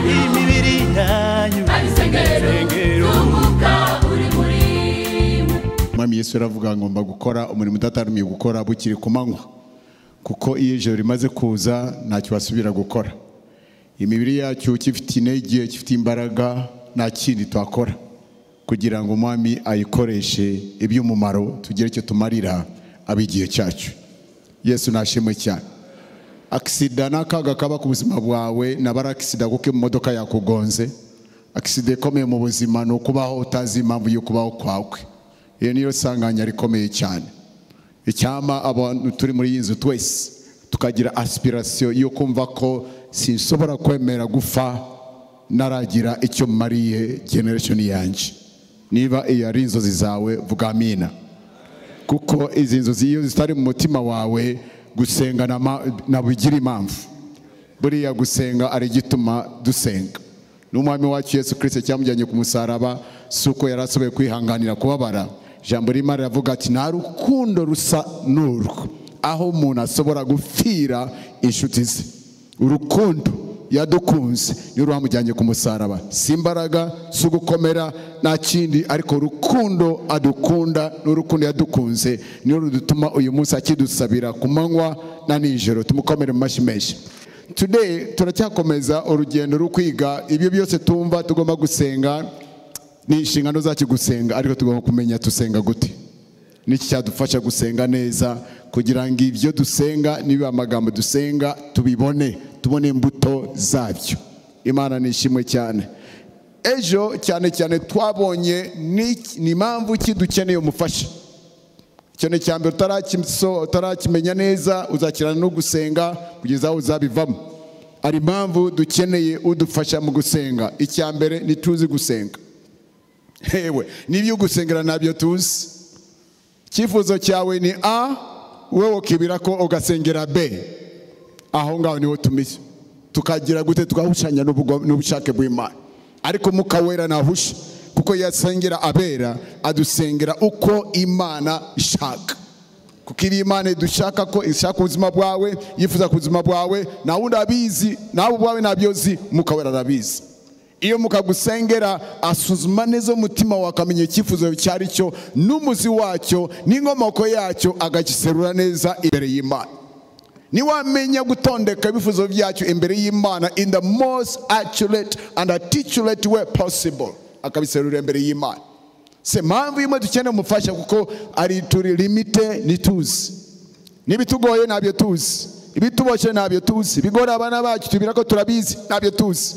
imibiri yanyu isengero y'umwuka uri muri Mwami Yesu aravuga ngomba gukora umurimo utatarumiye gukora bukiri ku manywa, kuko iyo ijoro rimaze kuza ntacyo basubira gukora. Imibiri yacu kifite intege, kifite imbaraga, nta kindi twakora kugira ngo Mwami ayikoreshe iby'umumaro, tugire icyo tumarira abigiye cyacu. Yesu nashimwe cyane. Accident nakaga kaba ku buzima bwawe, nabara accident kuko imodoka yakugonze. Accident ikomeye mu buzima no kubaho utazi impamvu yo kubaho kwawe. Iyo niyo sanganya rikomeye cyane. Icyama abantu turi muri iyi nzu twese tukagira aspiration yo kumva ko sinshobora kwemera gufa naragira icyo mariye generation yanjye. Niba iyo ari inzozi zawe vuga amina, kuko izi nzozi iyo zitari mu mutima wawe gusenga na bigira impamvu. Buriya gusenga ari gituma dusenga. N'umwami wacu Yesu Kristo cyamujyanye ku musaraba suko yarasoboye kwihanganira kubabara. Jambo rimwe riravuga ati nta rukundo rusa n'urwo, aho umuntu asobora gupfira inshuti ze. Urukundo yadukunze niyo rwamujyanye ku musaraba, si imbaraga si ugukomera nta kindi, ariko urukundo adukunda n'urukundo yadukunze niyo rudutuma uyu munsi akidusabira ku manywa na nijoro. Tumukomere mu mashyi menshi. Today turacyakomeza urugendo rwo kwiga ibyo byose tumva tugomba gusenga. Ni inshingano zacu gusenga, ariko tugomba kumenya tusenga gute, niki cyadufasha gusenga neza, kugira ngo ibyo dusenga niba amagambo dusenga tubibone, tubone imbuto zabyo. Imana nishimwe cyane. Ejo cyane cyane twabonye ni impamvu ki dukeneye umufasha. Cyane cyane utarakimenya neza uzakirana no gusenga kugeza aho uzabivamo. Ari impamvu dukeneye udufasha mu gusenga. Icyambere ni tuzi gusenga. Hewe nibyo gusengera nabyo tuzi. Cyifuzo cyawe ni A, wewe kibira ko ugasengera B. Aho ngaho niho tumize tukagira gute tugahushanya n'ubushake bw'Imana. Ariko mukawera nahusha, kuko yasengera abera adusengera uko Imana ishaka. Kuko iri Imana dushaka ko ishaka ubuzima bwawe, yifuza ku buzima bwawe, na wundi abizi, nawe ubwawe nabyozi, mukawera arabizi. Iyo mukagusengera asuzuma neza umutima wakamenya icyifuzo cyari cyo n'umuzi wacyo n'inkomoko yacyo, agakiserura neza imbere y'Imana. Niwamenya gutondeka ibifuzo byacu imbere y'Imana in the most accurate and articulate way possible, akabiserura imbere y'Imana. Se mpamvu imwe dukeneye umufasha, kuko ari turi limite nituzi. Nibitugoye nabyo tuzi, ibituboshe nabyo tuzi, bigora abana bacu tubira ko turabizi nabyo tuzi,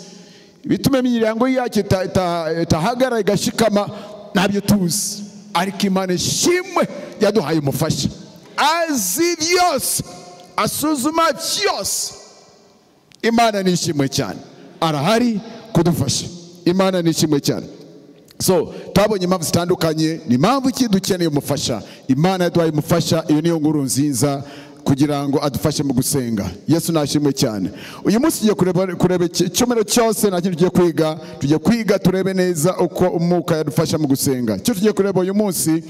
bitume imiryango yacu tahagara igashikama nabyo tuzi. Ariko Imana ishimwe yaduhaye umufasha azi byose, asuzuma byose. Imana nishimwe cyane, arahari kudufasha. Imana nishimwe cyane. So twabonye impamvu zitandukanye, ni impamvu ki dukeneye umufasha. Imana yaduhaye umufasha, iyo niyo nkuru nziza kugira ngo adufashe mu gusenga. Yesu nashimwe cyane. Uyu munsi tugiye kureba icyumweru cyose nta kintu tugiye kwiga turebe neza uko umwuka yadufasha mu gusenga. Cyo tugiye kureba uyu munsi,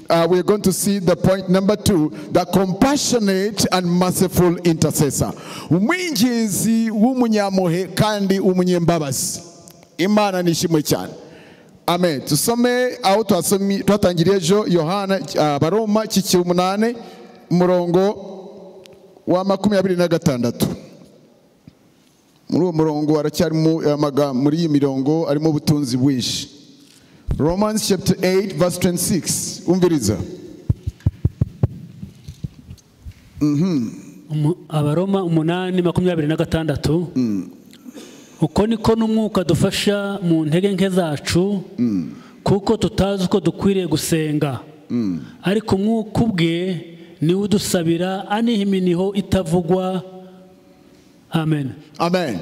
we are going to see the point number 2, the compassionate and merciful intercessor. Umwinginzi w'umunyampuhwe kandi w'umunyembabazi. Imana nishimwe cyane. Amen. Tusome aho twatangiriye ejo, Yohana Baroma 8 umurongo wa 26. Muri uwo murongo aracyarimo muri iyi mirongo arimo ubutunzi bwinshi. Romans chapter 8 verse 26. Umviriza. Abaroma 8:26. Uko niko n'umwuka dufasha mu ntege nke zacu, kuko tutazi uko dukwiriye gusenga, ariko umwuka ubwe niwe udusabira aniha iminiho itavugwa. Amen. Amen.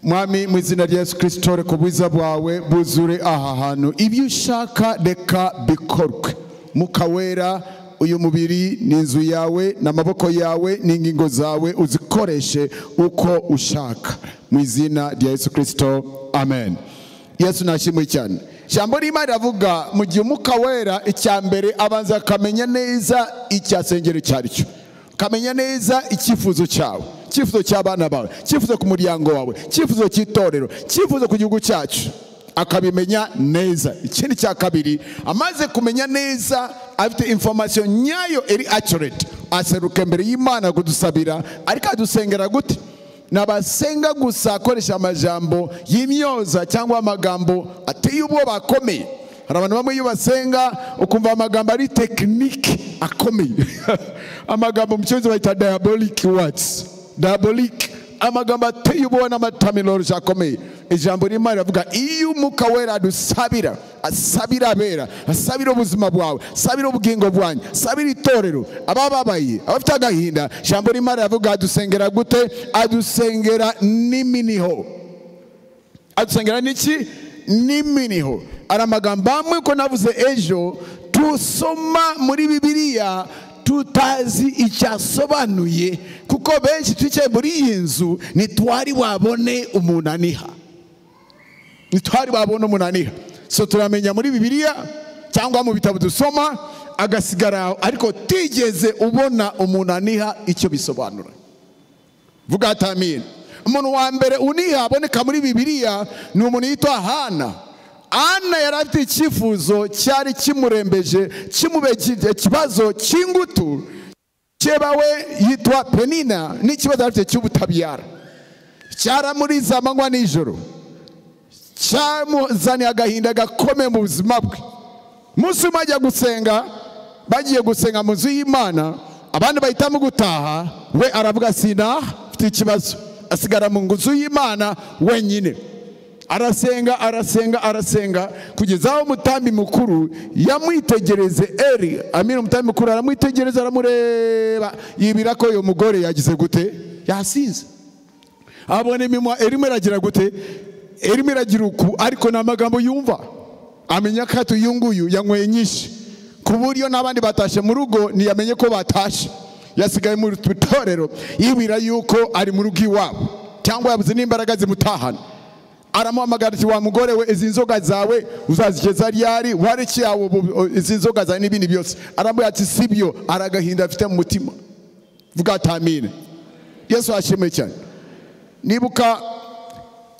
Mwami mu izina rya Yesu Kristo, reka ubwiza bwawe buzure aha hantu, ibyo ushaka reka bikorwe. Mukawera, uyu mubiri ni inzu yawe n'amaboko yawe n'ingingo zawe, uzikoreshe uko ushaka mu izina rya Yesu Kristo. Amen. Yesu nashimwe cyane. Jambo rimwe riravuga mu gihe umukawera icyambere abanza akamenya neza icyasengero cyari cyo, kamenya neza icyifuzo cyawe. icyifuzo cy'abana bawe, icyifuzo ku muryango wawe, icyifuzo cy'itorero, icyifuzo ku gihugu cyacu, akabimenya neza. Ikindi cya kabiri, amaze kumenya neza, afite information nyayo eri accurate, aseruka imbere y'Imana kudusabira. Ariko adusengera gute? Nabasenga gusa akoresha amajambo y'imyoza cyangwa amagambo ateye ubwoba akomeye. Hari abantu bamwe iyo basenga ukumva amagambo ari technique akomeye amagambo mu cyongereza bayita diabolic words, diabolic, amagambo ateye ubwoba n'amaterminology akomeye. Ijambo ry'Imana rivuga iyo Umwuka Wera adusabira, asabira abera, asabira ubuzima bwawe, asabira ubugingo bwanyu, asabira itorero, abababaye, abafite agahinda, ijambo ry'Imana rivuga adusengera gute? Adusengera n'iminiho. Adusengera n'iki? N'iminiho. Ari amagambo amwe ko navuze ejo tusoma muri Bibiliya tutazi icyasobanuye, kuko benshi twicaye muri iyi nzu ntitwari wabone umuntu aniha, ntitwari wabone umuntu aniha. So turamenya muri Bibiliya cyangwa mu bitabo dusoma agasigara, ariko tigeze ubona umuntu aniha icyo bisobanura. Vuga atamina. Umuntu wa mbere uniha aboneka muri Bibiliya ni umuntu yitwa Hana. Ana yari afite icyifuzo cyari kimurembeje, kimubekije ikibazo cy'ingutu. Cyeba we yitwa Penina n'ikibazo afite cy'ubutabyara, cyaramuriza amanywa n'ijoro, cyamuzaniye agahinda gakomeye mu buzima bwe. Umunsi umwe ajya gusenga, bagiye gusenga mu nzu y'Imana, abandi bahitamo gutaha, we aravuga sinaha, afite ikibazo, asigara mu nzu y'Imana wenyine. Arasenga, arasenga, arasenga, kugeza aho umutambi mukuru yamwitegereze. Eri, amina, umutambi mukuru aramwitegereza, aramureba, yibira ko uyu mugore yagize gute? Yasinze. Abone imimwa erimo iragira gute? Erimo iragira uku, ariko n'amagambo yumva. Amenya ko atuyunguyu yanyweye nyinshi, ku buryo n'abandi batashe mu rugo ntiyamenye ko batashe. Yasigaye mu itorero yibira yuko ari mu rugo iwabo, cyangwa yabuze n'imbaraga zimutahana. Aramuhamagara ati, wa mugore we, izi nzoga zawe uzazigeza ryari? Wareki yawe izi nzoga zawe n'ibindi byose. Aramubwira ati sibyo. Aragahinda afite mu mutima. Vuga atamine. Yesu ashimwe cyane. Nibuka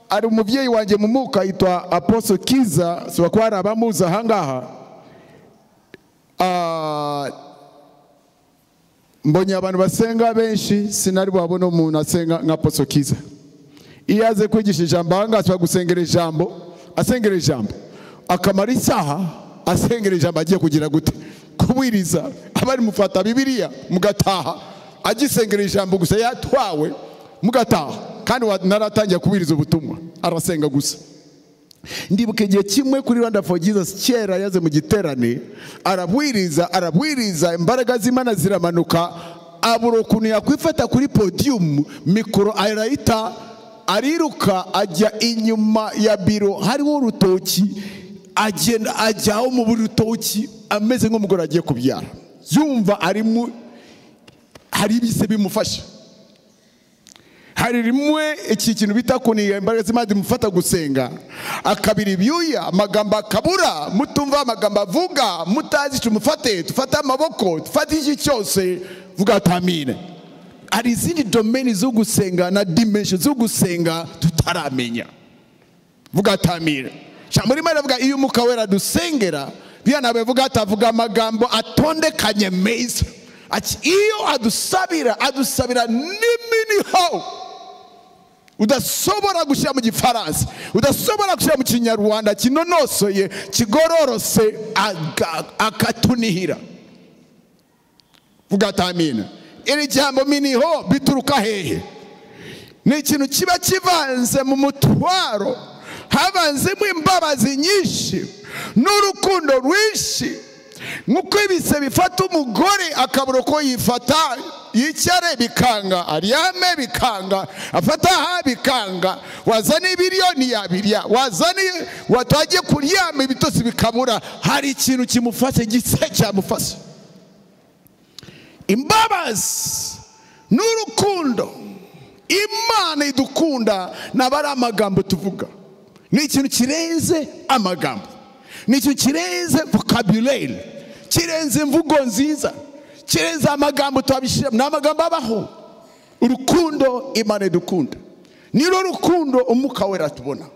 ari umubyeyi wanjye mu mwuka yitwa Apostle Kiza, so ko hari abamuzi ahangaha. Mbonye abantu basenga benshi, sinari babona umuntu asenga nka Apostle Kiza. Iyo aze kwigisha ijambo ahangaha ashobora gusengera ijambo, asengera ijambo akamara isaha asengera ijambo, agiye kugira gute? Kubwiriza. Abari mufata Bibiliya mugataha, agisengera ijambo gusa, yatwawe mugataha, kandi naratangiye kubwiriza ubutumwa, arasenga gusa. Ndibuka igihe kimwe kuri Rwanda for Jesus, kera yaze mu giterane, arabwiriza, imbaraga z'Imana ziramanuka, abura ukuntu yakwifata kuri podium, mikoro arayita, ariruka ajya inyuma ya biro, hariho urutoki, agenda ajyaho mu rutoki ameze nk'umugore agiye kubyara, yumva hari ibise bimufasha. Hari rimwe iki kintu bita kuniga imbaraga z'Imana zimufata gusenga, akabira ibyuya, amagambo akabura, mutumva amagambo avuga, mutazi icyo mufate, tufate amaboko, tufate iki cyose. Vuga atamine. Hari izindi domain zo gusenga na dimension zo gusenga tutaramenya. Vuga atamine. Jambo rimwe avuga iyo Umwuka Wera dusengera, byana bavuga atavuga amagambo atondekanye meza. Ati iyo adusabira n'iminiho udasobora gushyira mu Gifaransa, udasobora gushyira mu Kinyarwanda kinonosoye, kigororose, akatunihira. Vuga atamine. Iri jambo miniho bituruka hehe? Ni ikintu kiba kivanze mu mutwaro, havanzemo imbabazi nyinshi n'urukundo rwinshi. Nk'uko ibise bifata umugore akabura ko yifata, yicyare bikanga, aryame bikanga, afata aha bikanga, wazana ibiriyoni yabirya, wazana watagiye kuryama ibitotsi bikabura. Hari ikintu kimufashe, gitse cyamufashe. Imbabazi n'urukundo Imana idukunda nabari amagambo tuvuga. Ni ikintu kirenze amagambo, ni ikintu kirenze vocabulary, kirenze imvugo nziza, kirenze amagambo twabishira n'amagambo abaho. urukundo Imana idukunda niro rukundo umwuka wera tubona,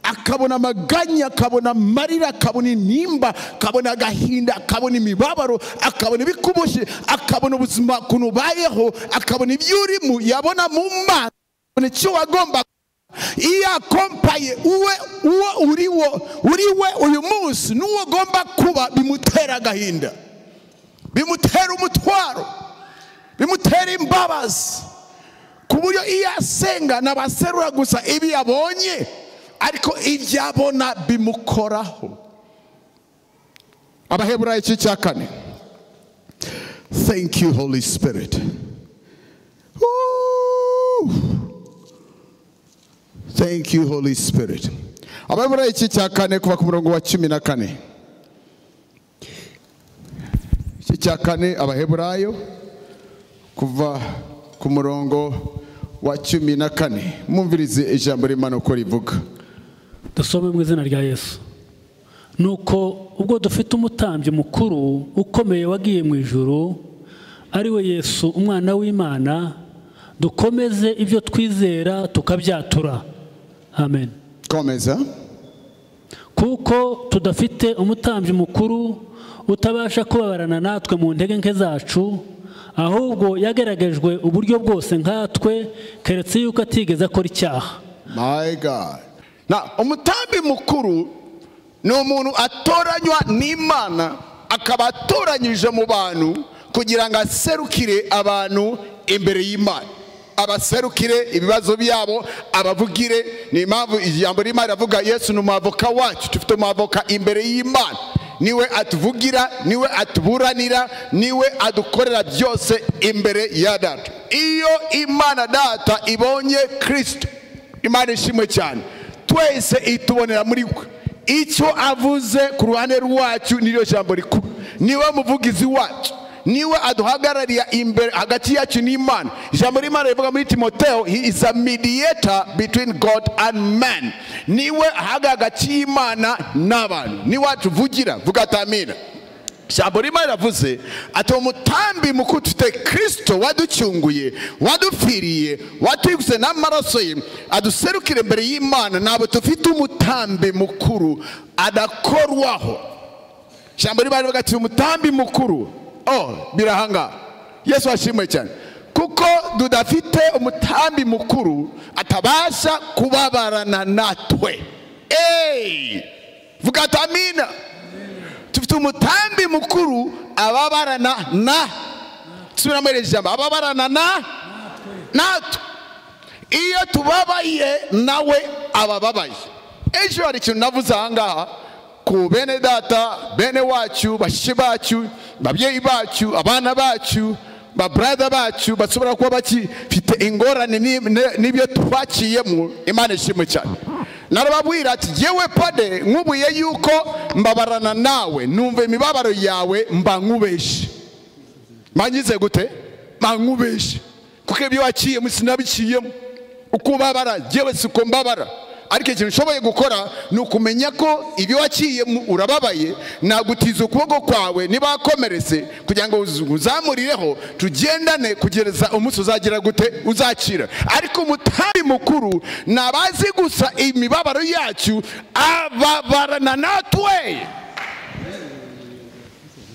akabona amaganya, akabona amarira, akabona inimba, akabona agahinda, akabona imibabaro, akabona ibikuboshye, akabona ubuzima kuntu ubayeho, akabona ibyo urimo, yabona mu Mana icyo wagomba. Iyo akompaye uwo uriwe uyu munsi n'uwo ugomba kuba, bimutera agahinda, bimutera umutwaro, bimutera imbabazi, ku buryo iyo asenga n'abaserura gusa ibi yabonye, ariko ibyo abona bimukoraho. Abaheburayo igice cya 4. Thank you Holy Spirit. Thank you Holy Spirit. Abaheburayo igice cya 4 kuva ku murongo wa 14. Igice cya 4 Abaheburayo kuva ku murongo wa 14. Mumvirize ijambo ry'Imana uko rivuga. Dusome mu izina rya Yesu. Nuko ubwo dufite umutambyi mukuru ukomeye wagiye mu ijuru, ari we Yesu umwana w'Imana, dukomeze ibyo twizera tukabyatura. Amen. Komeza. Kuko tudafite umutambyi mukuru utabasha kubabarana natwe mu ntege nke zacu, ahubwo yageragejwe uburyo bwose nkatwe, keretse yuko atigeze akora icyaha. My God. Na umutambi mukuru ni umuntu atoranywa n'Imana, akaba atoranyije mu bantu kugira ngo aserukire abantu imbere y'Imana, abaserukire ibibazo byabo, abavugire. Ni impamvu ijambo ry'Imana rivuga Yesu ni umwavoka wacu. Dufite umwavoka imbere y'Imana, niwe atuvugira, niwe atuburanira, niwe adukorera byose imbere ya Data. Iyo Imana Data ibonye Kristo, Imana ishimwe cyane, twese itubonera muri we. Icyo avuze ku ruhande rwacu niryo jambo rikuru, niwe muvugizi wacu, niwe aduhagarariye imbere hagati yacu n'Imana. Ijambo ry'Imana rivuga muri Timotheo, he is a mediator between God and man. Niwe hagati y'Imana n'abantu, niwe atuvugira. Vuga atamina. Ijambo ry'Imana ravuze ati umutambi mukuru dufite Kristo waducunguye, wadupfiriye, watwiguze n'amaraso ye, aduserukire imbere y'Imana. Ntabwo dufite umutambi mukuru adakorwaho. Ijambo ry'Imana rivuga ati umutambi mukuru, birahanga. Yesu ashimwe cyane, kuko tudafite umutambi mukuru atabasha kubabarana natwe. Vuga atamina. Tufite umutambi mukuru ababarana na, subira muri ijambo, ababarana na natwe. Iyo tubabaye nawe abababaye. Ejo hari ikintu navuze ahangaha ku bene data, bene wacu, bashiki bacu, babyeyi bacu, abana bacu, ba brother bacu basobora kuba bakifite ingorane n'ibyo twaciyemo. Imana ishimwe cyane. Narababwira ati yewe Paddy, nkubuye yuko mbabarana nawe, numva imibabaro yawe mba nkubeshe. Manyize gute? Mba nkubeshe, kuko ibyo waciyemo sinabiciyemo. Uko ubabara yewe siko mbabara. Ariko ikintu nshoboye gukora ni ukumenya ko ibyo waciyemo urababaye, nagutiza ukuboko kwawe niba wakomeretse, kugira ngo uzamurireho, tugendane kugereza umunsi uzagira gute, uzakira. Ariko umutambi mukuru nabazi gusa imibabaro yacu, ababarana natwe.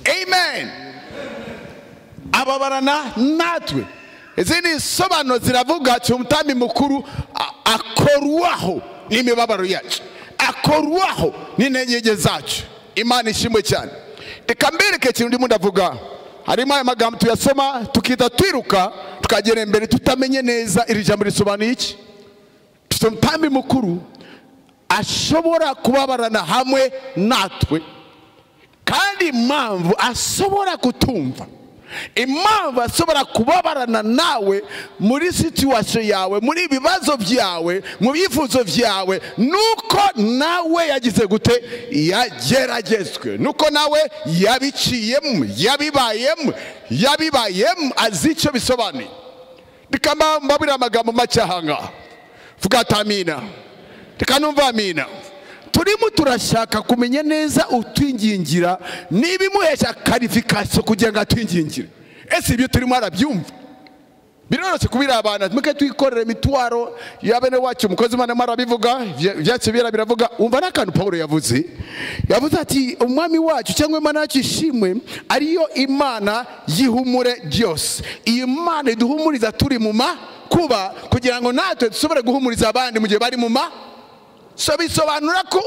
Amen. Ababarana natwe. Izindi sobanuro ziravuga ati umutambi mukuru akorwaho n'imibabaro yacu, akorwaho n'intege zacu. Imana ishimwe cyane. Reka mbereke ikintu ndimo ndavuga. Harimo aya magambo tuyasoma tukita twiruka tukagera imbere tutamenye neza iri jambo risobanuye iki. Tufite umutambi mukuru ashobora kubabarana hamwe natwe, kandi impamvu ashobora kutumva, impamvu ashobora kubabarana nawe muri situation yawe, muri ibibazo byawe, mu byifuzo byawe, nuko nawe yagize gute, yageragezwe, nuko nawe yabiciyemo, yabibayemo, azi icyo bisobanuye. Reka mbabwire amagambo make ahangaha. Vuga atamina. Reka numva amina. Turimo turashaka kumenya neza utwingingira nibimuhesha qualification kugira ngo atwingingire. Ese ibyo turimo arabyumva? biroroshye kubira abantu muke twikorera imitwaro yabene wacu umukozi Imana marabivuga byacu biravuga umva nakantu Paulo yavuze ati umwami wacu cyangwa Imana yacu ishimwe ariyo Imana yihumure byose. Iyi Imana iduhumuriza turi mu makuba kugira ngo natwe dusobore guhumuriza abandi mu gihe bari mu so bisobanura ko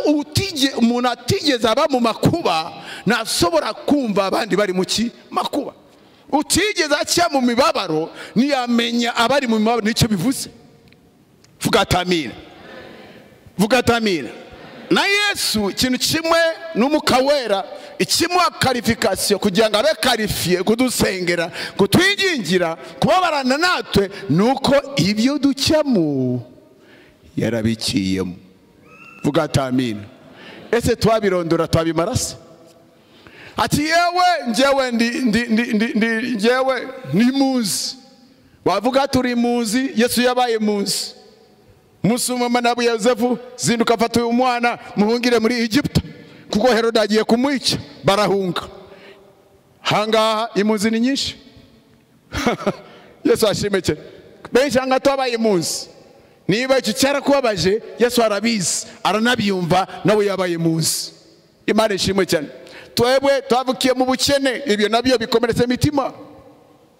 umuntu atigeze aba mu makuba nasobora kumva abandi bari mu makuba. Utigeze aca mu mibabaro ntiyamenya abari mu mibabaro nicyo bivuze. Vuga atamina. Vuga atamina. Na Yesu ikintu kimwe n'Umwuka Wera ikimuha qualification kugira ngo abe qualifié kudusengera kutwigingira kubabarana natwe nuko ibyo ducamo yarabikiyemo. Vuga atamina. Ese twabirondora twabimarase? Ati yewe njyewe ni muzi. Wavuga turi muzi, Yesu yabaye muzi. Musumama na Yosefu zinduka afata uyu mwana muhungire muri Egypta kuko Herode agiye kumwica barahunga. Hangaha imuzi ni nyinshi. Yesu ashimeke. Benshi hanga twabaye muzi. Niba icyo cyarakubabaje Yesu arabizi aranabiyumva nawe yabaye muzi. Imana ishimwe cyane. Twebwe twavukiye mu bukene ibyo nabyo bikomeretse imitima.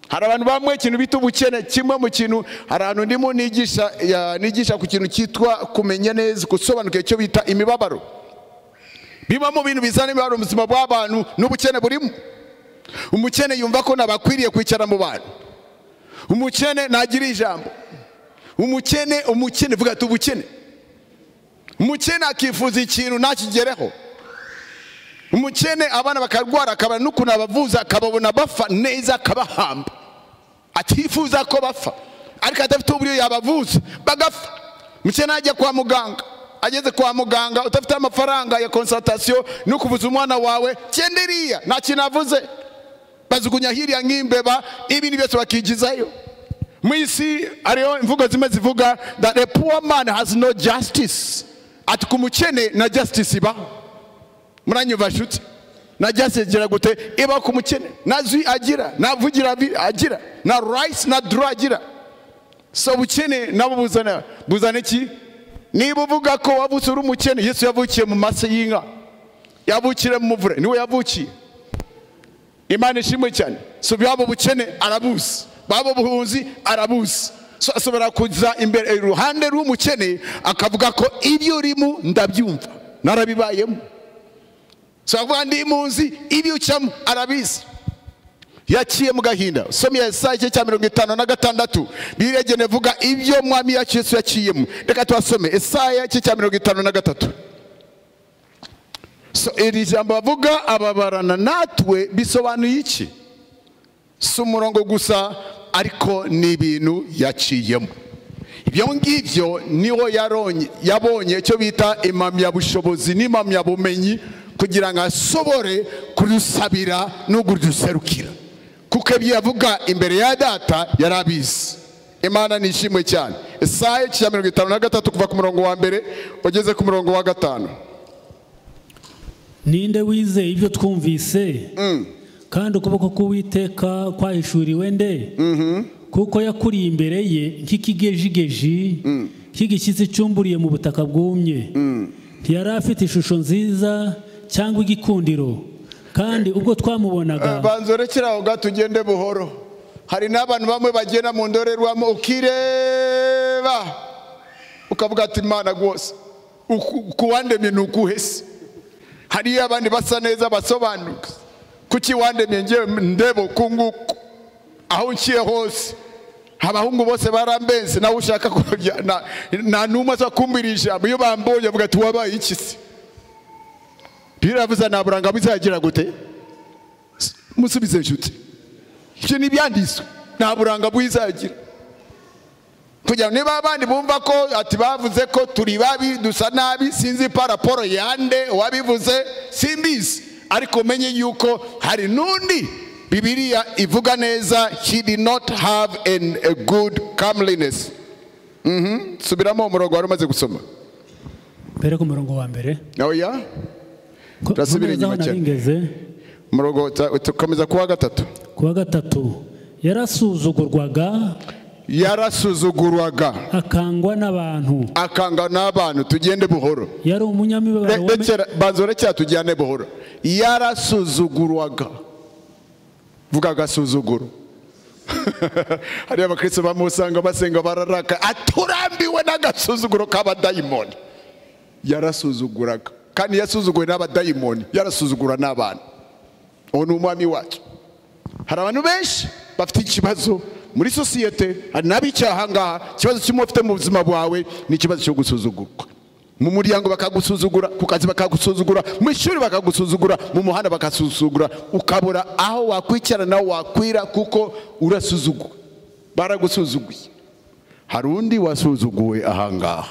Hari abantu bamwe ikintu bita ubukene kimwe mu kintu hari ahantu ndimo nigisha ku kintu cyitwa kumenya neza gusobanukira icyo bita imibabaro. Biba mu bintu bizana imibabaro mu buzima bw'abantu n'ubukene burimo. Umukene yumva ko nabakwiriye kwicara mu bantu. Umukene nagira ijambo. Umukene vuga ati ubukene. Umukene akifuza ikintu nakigereho. Umukene abana bakarwara akabana n'ukuntu abavuza akababona bafa neza akabahamba. Atifuza ko bafa ariko adafite uburyo yabavuza bagafa. Umukene ajya kwa muganga, ageze kwa muganga utafite amafaranga ya consultation no kuvuza umwana wawe cyenderiya nta kinavuze bazugunya hiriya nk'imbeba ibindi byose bakigizayo. Mwisi ariyo imvugo zimwe zivuga that a poor man has no justice. Ati kumukene na justice ibaho. Muranyumva shuti na justice gira gute iba kumukene nazwi agira navugira agira na rights na droit agira. So bukene nabo buzana iki? Niba uvuga ko wavutse uri umukene, Yesu yavukiye mu mase y'inka, yavukire mu muvure niwe yavukiye. Imana ishimwe cyane. So byabo bukene arabuzi, babo buhunzi arabuzi. So asobora kuza imbere iruhande rw'umukene akavuga ko ibyo urimo ndabyumva narabibayemo. So avuga ndi munzi ibyo ucamo arabizi. Yaciye mu gahinda. Somya Yesaya cya 56 biregene vuga ibyo mwami yacu Yesu yaciyemo. Reka twasome Yesaya cya 53. So iri jambo bavuga ababarana natwe bisobanuye iki? Si umurongo gusa ariko ni ibintu yaciyemo. Ibyo ngivyo niho yabonye cyo bita impamya bushobozi n'impamya bumenyi kugira ngo asobore kurusabira no kuduserukira. Kuko ibyo yavuga imbere ya data yarabizi. Imana nishimwe cyane. Yesaya 53 kuva ku murongo wa mbere ugeze ku murongo wa 5. Ninde wizeye ibyo twumvise? Kandi ukuboko k'Uwiteka kwahishuriwe nde? Kuko yakuriye imbere ye nk'ikigejigeji cy'igishyitsi cyumburiye mu butaka bwumye. Ntiyari afite ishusho nziza cyangwa igikundiro, kandi ubwo twamubonaga banzorekera aho gatugende buhoro. Hari n'abantu bamwe bagenda mu ndorerwamo ukireba ukavuga ati Imana rwose kuwandemye nukuhese. Hari abandi basa neza basobanuka kuki wandemye ngiye ndebo kunguko aho nkiye hose abahungu bose barambenze nawe ushaka kujya na numa zo kumbirisha iyo bambonye avuga ati wabaye iki se? Biravuza naburanga bizagira gute? Musubize nshuti. Ibyo ni byanditswe naburanga bwizagira. Kugira niba abandi bumva ko ati bavuze ko turi babi dusa nabi sinzi paraporo yande wabivuze simbizi, ariko menye yuko hari nundi Bibiliya ivuga neza he did not have a good comeliness. Subiramo umurongo wari umaze gusoma. Mbere ku murongo wa mbere. Oya. Turasubira inyuma cyane. Umurongo tukomeza kuwa 3. Kuwa 3 yarasuzugurwaga yarasuzugurwaga akangwa n'abantu akanga n'abantu. Tugende buhoro. yari umunyamibabaro banzore cya tujyane buhoro. Yarasuzugurwaga. Vuga agasuzuguro. Hari abakristo bamusanga basenga bararaka aturambiwe n'agasuzuguro k'abadayimoni. Yarasuzuguraga kandi yasuzuguwe n'abadayimoni, yarasuzugura n'abantu. Uwo ni umwami wacu. Hari abantu benshi bafite ikibazo muri sosiyete, hari n'abicyaha ngaha. Ikibazo kimwe ufite mu buzima bwawe ni ikibazo cyo gusuzugurwa. Mu muryango bakagusuzugura, ku kazi bakagusuzugura, mu ishuri bakagusuzugura, mu muhanda bakasuzugura, ukabura aho wakwicara naho wakwira kuko urasuzugwa. Baragusuzuguye. Hari undi wasuzuguwe ahangaha,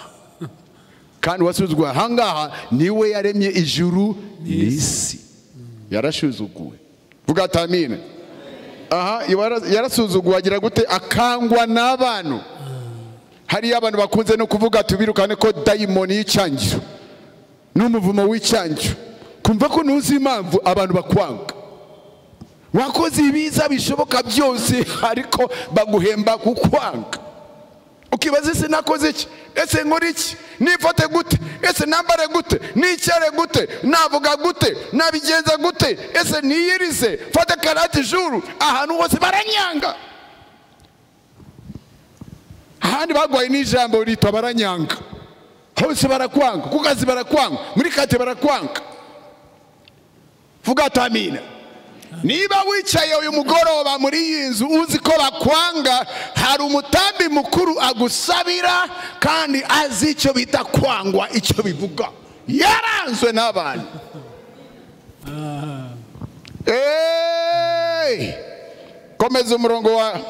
kandi wasuzuguwe ahangaha niwe yaremye ijuru n'isi. Yarashuzuguwe. Vuga atamine. Aha, yarasuzuguwe agira gute? Akangwa n'abantu. Hari abantu bakunze no kuvuga tubirukane ko dayimoni y'icyangiro n'umuvumo w'icyangiro. Kumva ko nuzi impamvu abantu bakwanga. Wakoze ibiza bishoboka byose ariko baguhemba kukwanga. Ukibaza ese nakoze iki? Ese nkora iki? Nifate gute? Ese nambare gute? Nicare gute? Navuga gute? Nabigenza gute? Ese niyirize? Fata karate juru. Ahantu hose baranyanga. Ahandi bagwaye n'ijambo rito baranyanga. Hose barakwanga, ku kazi barakwanga, muri kate barakwanga. Vuga atamina. Niba wicaye uyu mugoroba muri iyi nzu uzi ko bakwanga, hari umutambi mukuru agusabira kandi azi icyo bita kwangwa, icyo bivuga. Yaranzwe n'abantu. Komeza umurongo wa.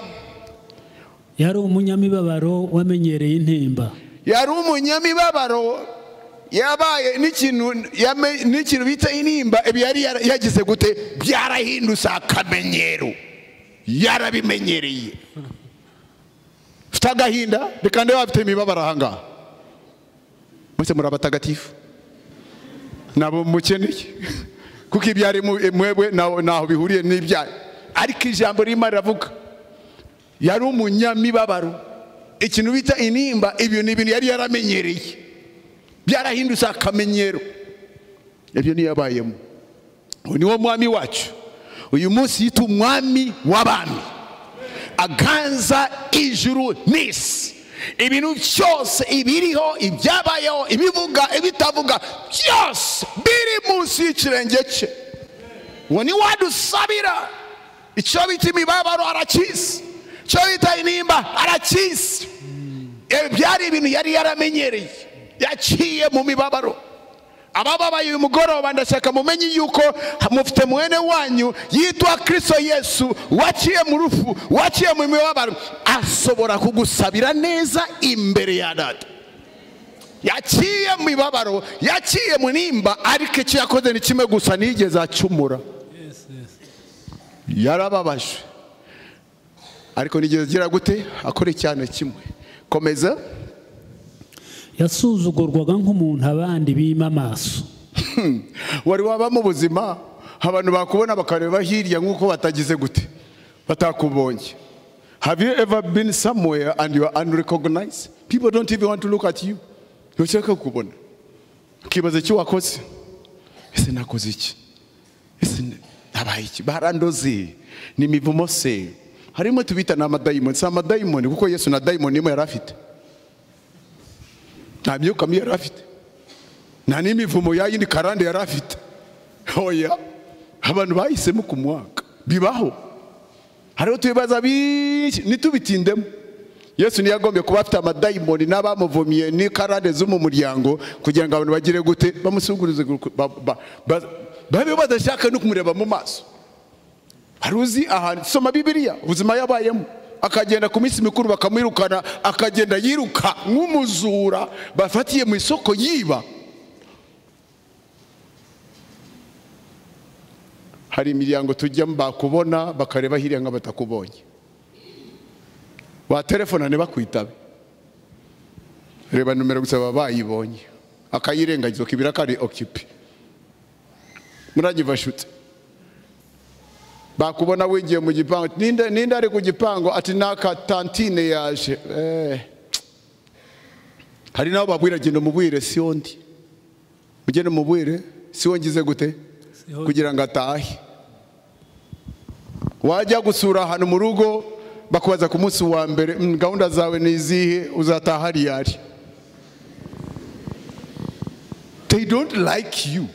yari umunyamibabaro wamenyereye intimba. Yari umunyamibabaro yabaye n'ikintu bita intimba. Ibi yari yagize gute? Byarahindutse akamenyero. Yarabimenyereye. Ufite agahinda? Reka ndebe bafite imibabaro ahangaha. Mwese muri abatagatifu. Nabo mukeneye. Kuko ibyari mwebwe naho bihuriye n'ibyaye. Ariko ijambo rimwe riravuga. Yari umunyamibabaro. Ikintu bita intimba, ibyo ni ibintu yari yaramenyereye. Byarahindutse akamenyero. Ibyo ni yabayemo. Uyu ni wo mwami wacu. Uyu munsi yita umwami w'abami. Aganza ijuru n'isi. Ibintu byose ibiriho, ibyabayeho, ibivuga, ibitavuga, byose biri munsi y'ikirenge cye. Uwo ni wadusabira. Icyo bita imibabaro arakizi. Icyo bita intimba arakizi. Byari ibintu yari yaramenyereye. Yaciye mu mibabaro. Abababaye uyu mugoroba ndashaka mumenye yuko mufite mwene wanyu yitwa Kristo Yesu, waciye mu rufu, waciye mu mibabaro, asobora kugusabira neza imbere ya Data. Yaciye mu mibabaro, yaciye mu nimba, ariko icyo yakoze ni kimwe gusa, nigeze acumura. Yarababajwe, ariko nigeze gira gute? Akore cyane kimwe. Komeza. Yasuzugurwaga nk'umuntu abandi bima amaso. Wari waba mu buzima abantu bakubona bakareba hirya nk'uko batagize gute? Batakubonye. Have you ever been somewhere and you are unrecognized? People don't even want to look at you. Ntushaka kukubona. Ukibaza icyo wakoze. Ese nakoze iki? Ese nabaye iki? Barandoze. Ni imivumo se. Harimo tubita na madayimoni. Si amadayimoni kuko Yesu na dayimoni imwe yarafite. Nta myuka mibi yarafite. Nta n'imivumo yayindi karande yarafite. Oya. Abantu bahisemo kumwaka. Bibaho. Hariho tubibaza byinshi nitubitindemo. Yesu niyagombye kuba afite amadayimoni n'abamuvumiye ni karande zo mu muryango kugira ngo abantu bagire gute? Bamusungurize babe badashaka no kumureba mu maso. Haruzi ahantu soma Bibiliya ubuzima yabayemo. Akagenda ku minsi mikuru bakamwirukana, akagenda yiruka nk'umuzura bafatiye mu isoko yiba. Hari imiryango tujya bakubona bakareba hiriya ngo batakubonye. Wa telefona ne bakwitabe. Reba numero gusa bayibonye. Akayirengagiza kibira kari occupé. Muranyivashutse. bakubona wigiye mu gipango ninde ari ku gipango ati naka tantine yaje hari nabo babwira genda mubwire siondi ugende mubwire siwongize gute kugira ngo atahe wajya gusura ahantu mu rugo bakubaza ku munsi wa mbere gahunda zawe nizihe uzataha riyari they don't like you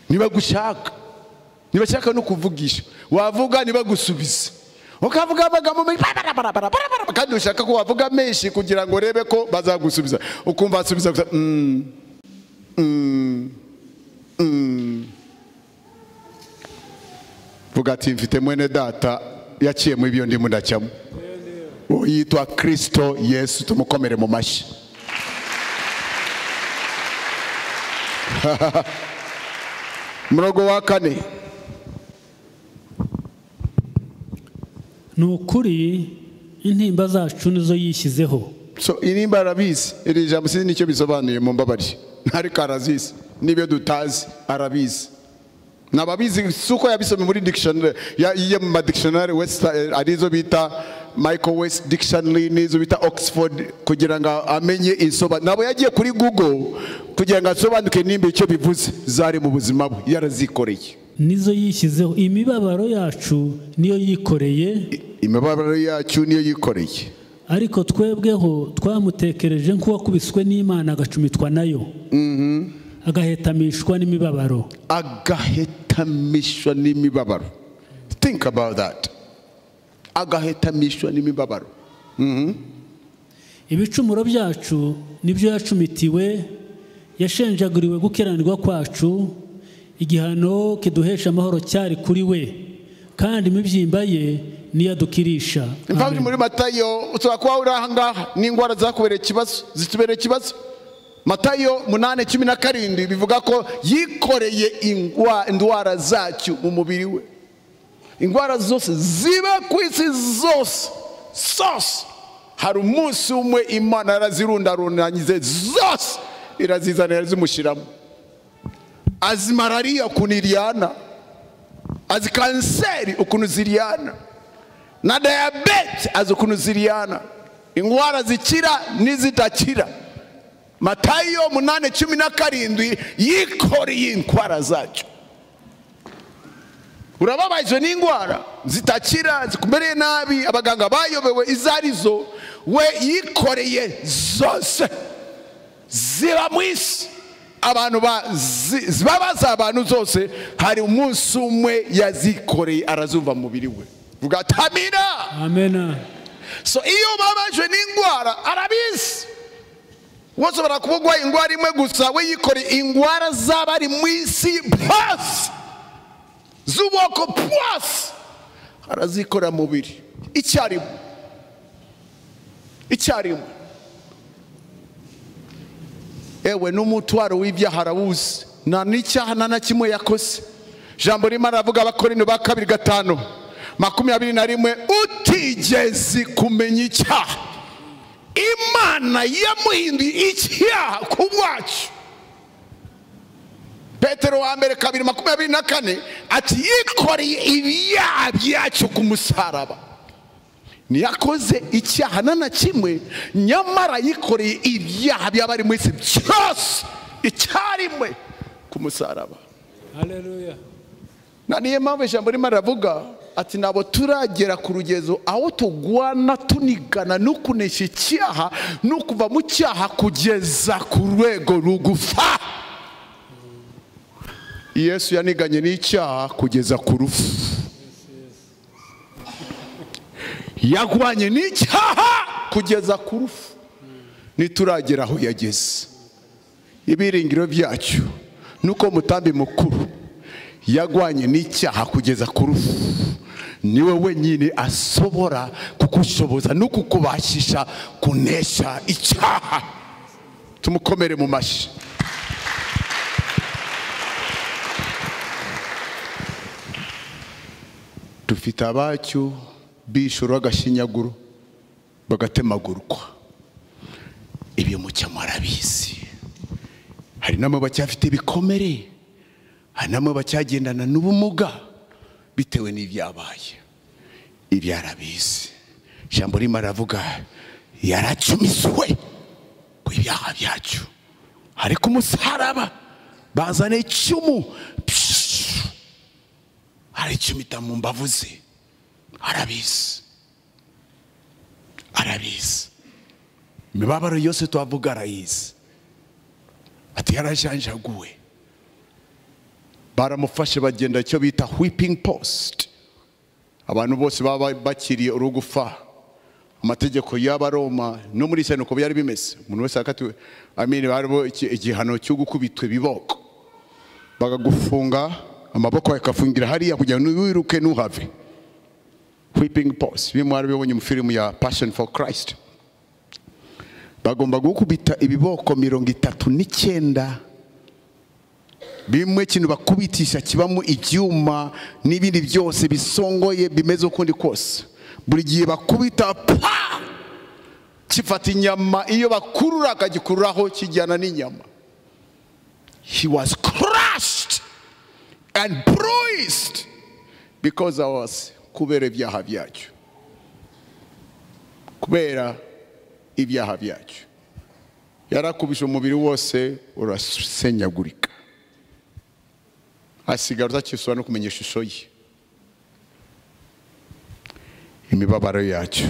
nibagushaka no kuvugisha wavuga nibagusubiza ukavuga amagambo kandi ushaka ko wavuga menshi kugira ngo rebe ko bazagusubiza ukumva asubiza gusa vuga ati mfite mwene data yaciye mu ibyo ndimo ndacyamo yitwa Kristo Yesu tumukomere mu mashyi murongo wa 4 nukuri intimba zacu nizo yishyizeho so inimba arabizi iri jambo sinzi nicyo bisobanuye mu mbabari ntari karazizi nibyo dutazi arabizi nababizi suko yabisome muri dictionary ya mu dictionary West arizo bita Michael West Dictionary nizo bita Oxford kugira ngo amenye insoba nabo yagiye kuri Google kugira ngo asobanuke nimba icyo bivuze zari mu buzima bwe yarazikoreye nizo yishyizeho imibabaro yacu niyo yikoreye imibabaro yacu niyo yikoreye ariko twebweho twamutekereje nk'uwakubiswe n'Imana agacumitwa nayo agahetamishwa n'imibabaro think about that agahetamishwa n'imibabaro ibicumuro byacu nibyo yacumitiwe yashenjaguriwe gukiranirwa kwacu igihano kiduhesha amahoro cyari kuri we kandi imibyimba ye niyo dukirisha imvaho muri Matayo utwa urahangaha n'ingwara zakubereye ikibazo zitubereye ikibazo Matayo 8:17 bivuga ko yikoreye indwara zacu mu mubiri we ingwara zose ziba ku isi zose hari umunsi umwe Imana yarazirundarundanyize zose irazizanira zimushiramo azi malaria kuniriana azi kanseri ukuntu ziriana na diabetes azi ukuntu ziriana ingwara zikira n'izitakira Matayo 8:17 yikoreye indwara zacu urababajwe n'ingwara zitakira zikumereye nabi abaganga bayobewe izarizo we yikoreye zose ziba mwisi abantu zibabaza abantu zose hari umunsi umwe yazikoreye arazumva mubiri we vuga tamina amena so iyo babajwe n'ingwara arabizi wose barakubugwa ingwara imwe gusa we yikoreye ingwara zabari mwisi plus zuboko plus arazikora mubiri icyarimo ewe n'umutwaro w'ibyaha arawuzi nta n'icyaha na kimwe yakoze jambo rimwe aravuga Abakorinto ba 2:21 utigeze kumenya icyaha Imana yamuhinduye icyaha ku bwacu Petero wa mbere 2:24 ati yikoreye ibyaha byacu ku musaraba niyakoze icyaha na kimwe nyamara yikoreye ibyaha by'abari mu isi byose icyarimwe ku musaraba haleluya na niyo mpamvu ijambo rimwe aravuga ati nabo turagera ku rugezo aho tugwana tunigana no kunesha icyaha no kuva mu cyaha kugeza ku rwego rugufa Yesu yaniganye n'icyaha kugeza ku rufu yagwanye n'icyaha kugeza ku rufu nituragera aho yageze ibiringiro byacu nuko mutambi mukuru yagwanye n'icyaha kugeza ku rufu niwe wenyine asobora kukushoboza no kukubashisha kunesha icyaha tumukomere mu mashyi dufite abacu bishura agashinyaguro bagatemagurwa ibyo mucyo marabizi hari namwe bacyafite ibikomere hari namwe bacyagendana n'ubumuga bitewe n'ibyabaye. Ibyarabizi ijambo rimwe aravuga yaracumizwe ku ibyaha byacu, ariko umusaraba bazana icumu aricumita mu mbavu ze. Arabizi imibabaro yose tuhavuga arayizi. Ati yarajanjaguwe, baramufashe bagenda icyo bita whipping post. Abantu bose baba bakiriye urugufa. Amategeko y'Abaroma no muri Isirayeli uko byari bimeze, umuntu wese akatiwe barimo igihano cyo gukubitwa ibiboko, bagagufunga amaboko yakafungira hariya kugira ngo wiruke ntuhave. Whipping post bimwe bibonye mu filmu ya Passion for Christ. Bagomba gukubita ibiboko 39, bimwe kintu bakubitisha kibamo ibyuma n'ibindi byose bisongoye bimeze ukundi kose. Buri gihe bakubita kifata inyama, iyo bakurura akagikururaho kijyana n'inyama. He was crushed and bruised because of us, kubera ibyaha byacu, kubera ibyaha byacu. Yarakubisha umubiri wose urasenyagurika, asigara utakisubira no kumenya ishusho ye. Imibabaro yacu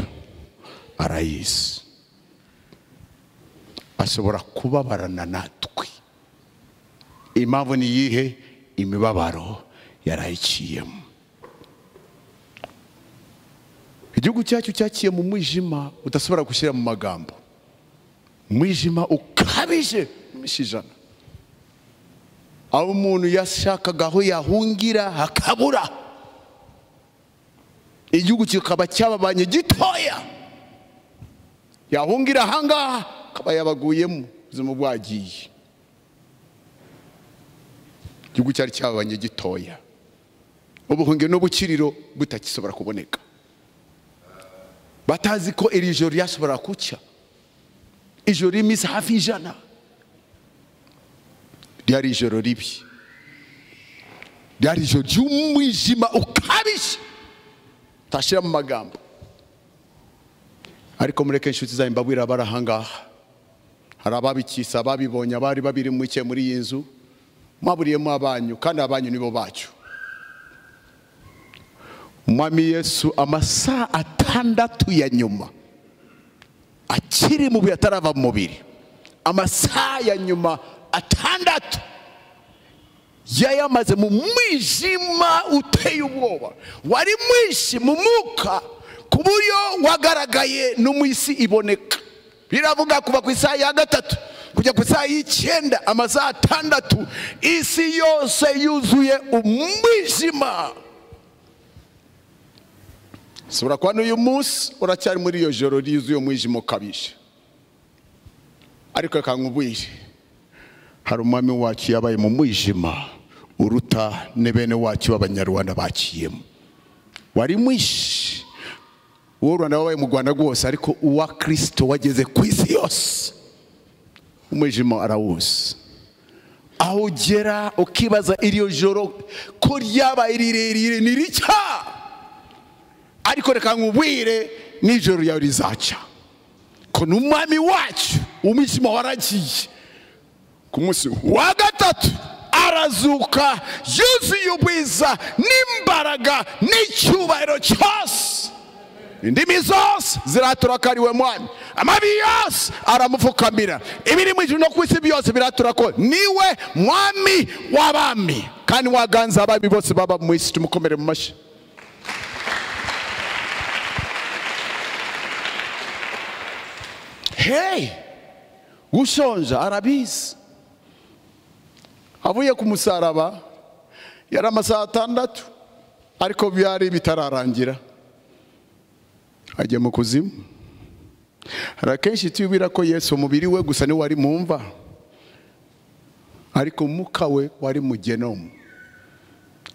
arayizi, ashobora kubabarana natwe. Impamvu ni iyihe? Imibabaro yarayiciyemo. Igihugu cyacu cyaciye mu mwijima udashobora gushyira mu magambo, umwijima ukabije mishijana, aho umuntu yashakaga aho yahungira hakabura. Igihugu kikaba cyababanye gitoya, yahungira ahangaha akaba yabaguyemo, ubuzima bwagiye. Igihugu cyari cyababanye gitoya, ubuhungiro n'ubukiriro butakisobora kuboneka. Batazi ko iri joro ryashobora kucya, ijoro iminsi hafi 100. Ryari ijoro ribi, ryari ijoro ry'umwijima ukabije tashira mu magambo. Ariko mureke inshuti zanyu mbabwira barahangaha, hari ababikisa, ababibonye, abari babiri muke muri iyi nzu, mwaburiyemo abanyu, kandi abanyu nibo bacu. Umwami Yesu amasaha 6 ya nyuma akiri mu bihe atarava mu mubiri, amasaha ya nyuma 6 yayamaze mu mwijima uteye ubwoba, wari mwinshi mu mwuka ku buryo wagaragaye no mu isi iboneka. Biravuga kuva ku isaha ya 3 kujya ku isaha y'9, amasaha 6 isi yose yuzuye umwijima. Sura kwa n'uyu munsi uracyari muri iyo joro ryuzuye umwijima ukabije. Ariko kankubwire, hari umwami wacu yabaye mu mwijima uruta ne bene wacu b'Abanyarwanda bakiyemo. Wari mwishi uwo Rwanda wabaye mu Rwanda rwose, ariko uwa Kristo wageze ku isi yose umwijima arawuzi. Aho ugera ukibaza iriyo joro ko ryabaye rirerire niricya, ariko reka nkubwire n'ijoro yawe rizaca, ko n'umwami wacu umwijima waragiye. Ku munsi wa 3 arazuka yuzuye ubwiza n'imbaraga n'icyubahiro cyose. Indimi zose ziratura ko ari we mwami, amabi yose aramupfukamira, ibiri mu ijuru no ku isi byose biratura ko niwe mwami w'abami, kandi waganza abami bose baba mu isi. Tumukomere mu mashyi. Hey, ushonja arabizi. Avuye ku musaraba yari amasaha 6, ariko byari bitararangira, ajya mu kuzimu. Arakenshi tubira ko Yesu umubiri we gusa ni wari mumva, ariko umuka we wari mu genomu.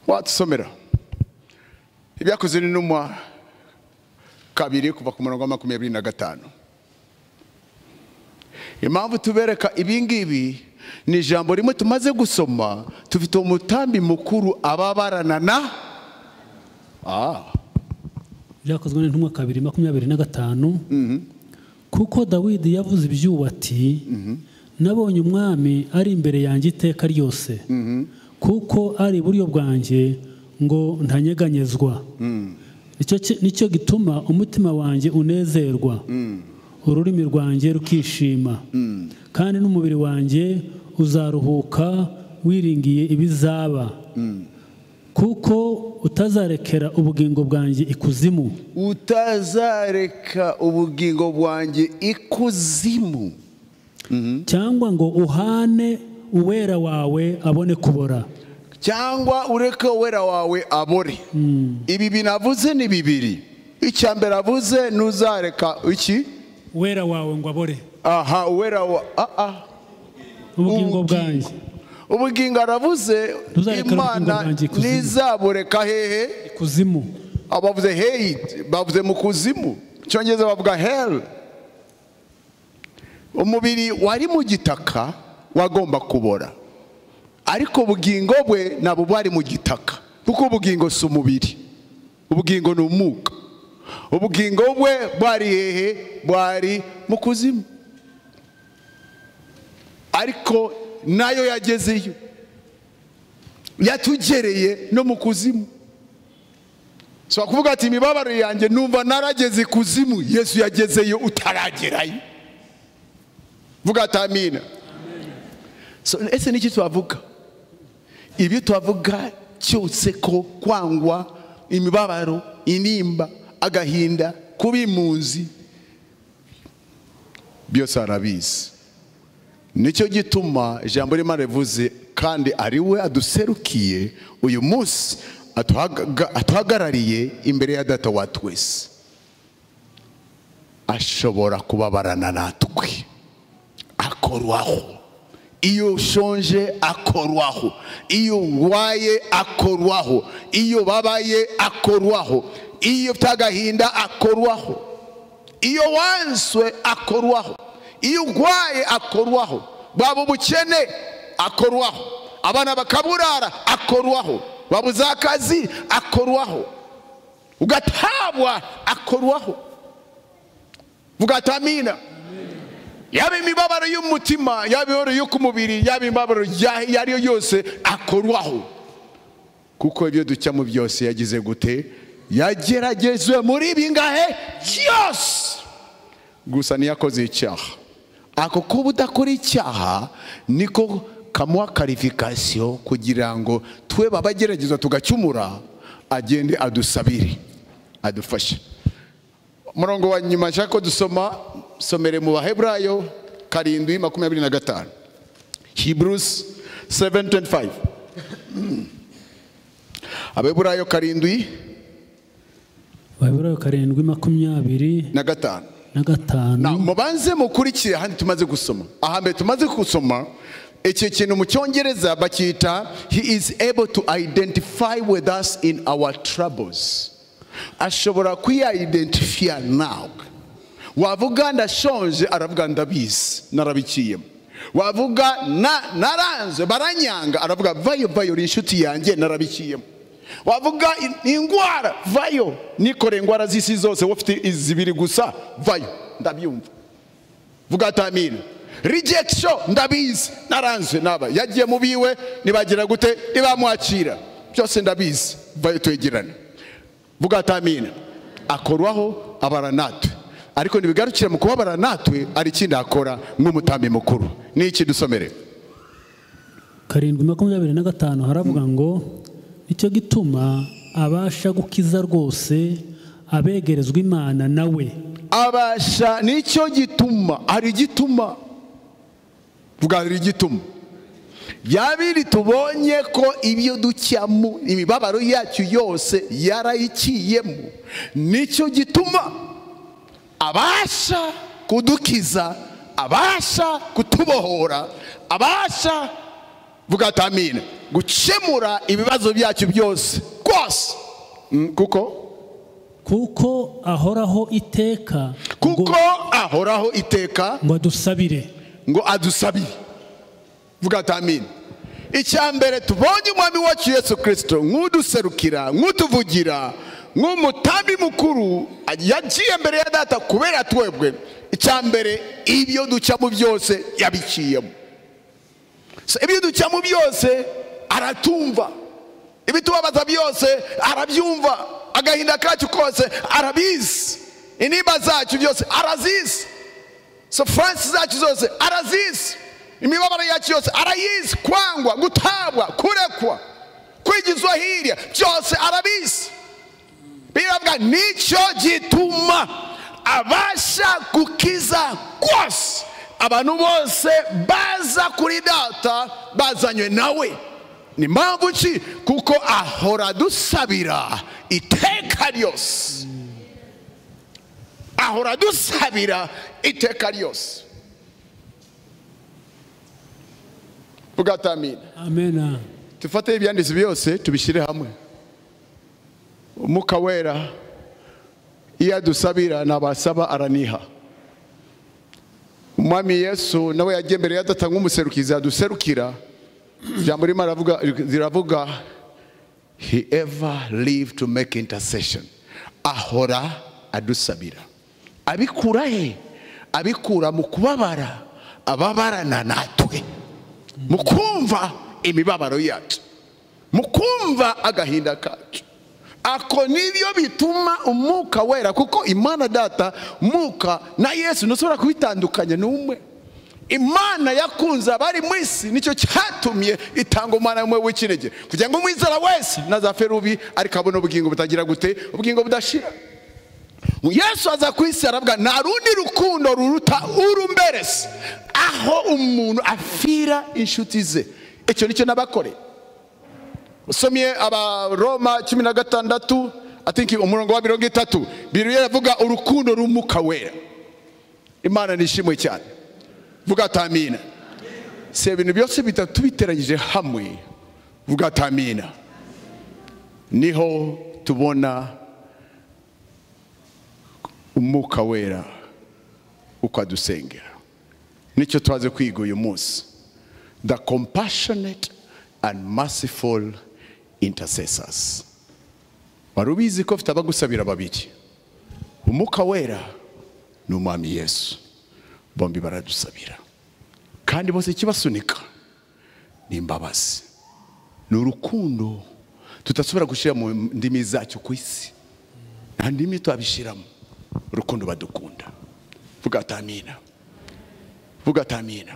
Watusomera ibyakoze n'intumwa 2 kuva ku murongo wa 25. Impamvu tubereka ibingibi ni ijambo rimwe tumaze gusoma. Tufite umutambi mukuru ababarana byakozwe n'intumwa 2:25 kuko Dawidi yavuze iby'ubu ati nabonye umwami ari imbere yanjye iteka ryose kuko ari iburyo bwanjye ngo ntanyeganyezwa nicyo gituma umutima wanjye unezerwa ururimi rwanjye rukishima kandi n'umubiri wanjye uzaruhuka wiringiye ibizaba kuko utazarekera ubugingo bwanjye ikuzimu. Utazareka ubugingo bwanjye ikuzimu. Cyangwa ngo uhane uwera wawe abone kubora. Cyangwa ureke uwera wawe abore. Ibi binavuze ni bibiri. Icyambere avuze nuzareka iki? Uwera wawe ngo abore. Aha, uwera wa ubugingo bwanjye. Ubugingo aravuze Imana nizabureka hehe? Ikuzimu. Abavuze hate, bavuze mu kuzimu. Cyongeza bavuga hell. Umubiri wari mu gitaka wagomba kubora. Ariko ubugingo bwe nabo bari mu gitaka. Kuko ubugingo si umubiri. Ubugingo ni umwuka. Ubugingo bwe bwari hehe? Bwari mu kuzimu. Ariko nayo yagezeyo. Yatugereye no mu kuzimu. So kuvuga ati imibabaro yanjye numva narageze kuzimu. Yesu yagezeyo utaragerayo. Vuga ati amina. So ese niki twavuga? Ibi twavuga cyose ko kwangwa, imibabaro, inimba, agahinda, kuba impunzi byose arabizi. Nicyo gituma ijambo rimwe rivuze kandi ari we aduserukiye uyu munsi atuhagarariye imbere ya data wa twese. Ashobora kubabarana natwe. Akorwaho. Iyo ushonje akorwaho. Iyo urwaye akorwaho. Iyo babaye akorwaho. Iyo utagahinda akorwaho. Iyo wanswe akorwaho. Iyo urwaye akorwaho. Baba ubukene akorwaho. Abana bakaburara akorwaho. Babuze akazi akorwaho. Ugatabwa akorwaho. Vuga ati amina. Yaba imibabaro y'umutima, yaba imibabaro yo ku mubiri, yaba imibabaro yariyo yose akorwaho. Kuko ibyo ducyamo byose yagize gute? Yageragezwe muri bingahe byose. Gusa niyakoze icyaha. Ako kuba udakora icyaha niko kamuha qualification kugira ngo twe babageragezwa tugacyumura agende adusabire adufashe. Murongo wa nyuma nshaka dusoma somere mu Baheburayo 7:25. Hebrews 7:25. Abaheburayo 7. Baheburayo 7:25. Na mubanze mukurikire handi tumaze gusoma. Ahambe tumaze gusoma iki kintu mu Cyongereza bakita he is able to identify with us in our troubles. Ashobora kwi-identify nawe. Wavuga ndashonje aravuga ndabizi narabikiyemo. Wavuga naranze baranyanga aravuga vayo inshuti yanjye narabikiyemo. Wavuga ingwara vayo nikore ingwara z'isi zose wafite izibiri gusa vayo ndabyumva. Vuga ati amina. Rejection ndabizi naranze naba yagiye mu biwe nibagira gute nibamwakira byose ndabizi vayo twegerane. Vuga ati amina. Akorwaho abaranatwe. Ariko nibigarukira mu kubabara natwe ari kindi akora nk'umutambi mukuru. Niki dusomere? 7:25 haravuga ngo icyo gituma abasha gukiza rwose abegerezwa Imana nawe. Abasha nicyo gituma ari gituma. Vuga ari gituma. Yabiri tubonye ko ibyo ducyamo imibabaro yacu yose yarayikiyemo. Nicyo gituma abasha kudukiza, abasha kutubohora, abasha vuga ati amina gucemura ibibazo byacu byose kose. Kuko ahoraho iteka. Kuko ahoraho iteka ngo adusabire. Ngo adusabire. Vuga ati amina. Icyambere tubonye umwami wacu Yesu Kristo nk'uduserukira, nk'utuvugira, nk'umutambi mukuru yagiye mbere ya data kubera twebwe icyambere ibyo ducamo byose yabiciyemo. Ibyo ducamo byose aratumva, ibitubabaza byose arabyumva, agahinda kacu kose arabizi, intimba zacu byose arazizi, France zacu zose arazizi, imibabaro yacu yose arayizi, kwangwa, gutabwa, kurekwa, kwigizwa hirya byose arabizi. Biravuga nicyo gituma abasha gukiza rwose abantu bose baza kuri data bazanywe nawe. Ni mpamvu ki? Kuko ahora dusabira iteka ryose, ahora dusabira iteka ryose. Vuga amina. Amen. Tufate ibyanditsi byose tubishyire hamwe. Umwuka wera iyo adusabira nabasaba araniha. Umwami Yesu nawe yagiye mbere ya data nk'umuserukizi aduserukira. Jambo rimwe ziravuga he ever lived to make intercession. Ahora adusabira. Abikura he? Abikura mu kubabara ababarana natwe, mu kumva imibabaro yacu, mu kumva agahinda kacu. Ako nibyo bituma umwuka wera, kuko Imana data, Mwuka na Yesu ntusubira kubitandukanya n'umwe. Imana yakunze abari mu isi, nicyo cyatumye itanga umwana umwe w'ikinege kugira ngo umwizera wese ntazapfe rubi ariko abone ubugingo butagira gute, ubugingo budashira. Yesu aza ku isi aravuga nta rundi rukundo ruruta urumberesi, aho umuntu afira inshuti ze. Icyo nicyo nabakore. Usomye Abaroma 16 I think umurongo wa 30 Bibiliya iravuga urukundo rumuka wera. Imana nishimwe cyane. Vuga amina. Se ibintu byose bitatu biteranyije hamwe, vuga amina, niho tubona umwuka wera uko adusengera. Nicyo twaze kwiga uyu munsi. The compassionate and merciful intercessors. Warubizi ko fite abagusabira babiri. Umwuka wera n'Umwami Yesu, bombi baradusabira. Kandi bose kibasunika ni imbabazi, n'urukundo tutasubira gushira mu ndimi zacu ku isi. Nta ndimi twabishiramo. Urukundo badukunda. Vuga amina. Vuga amina.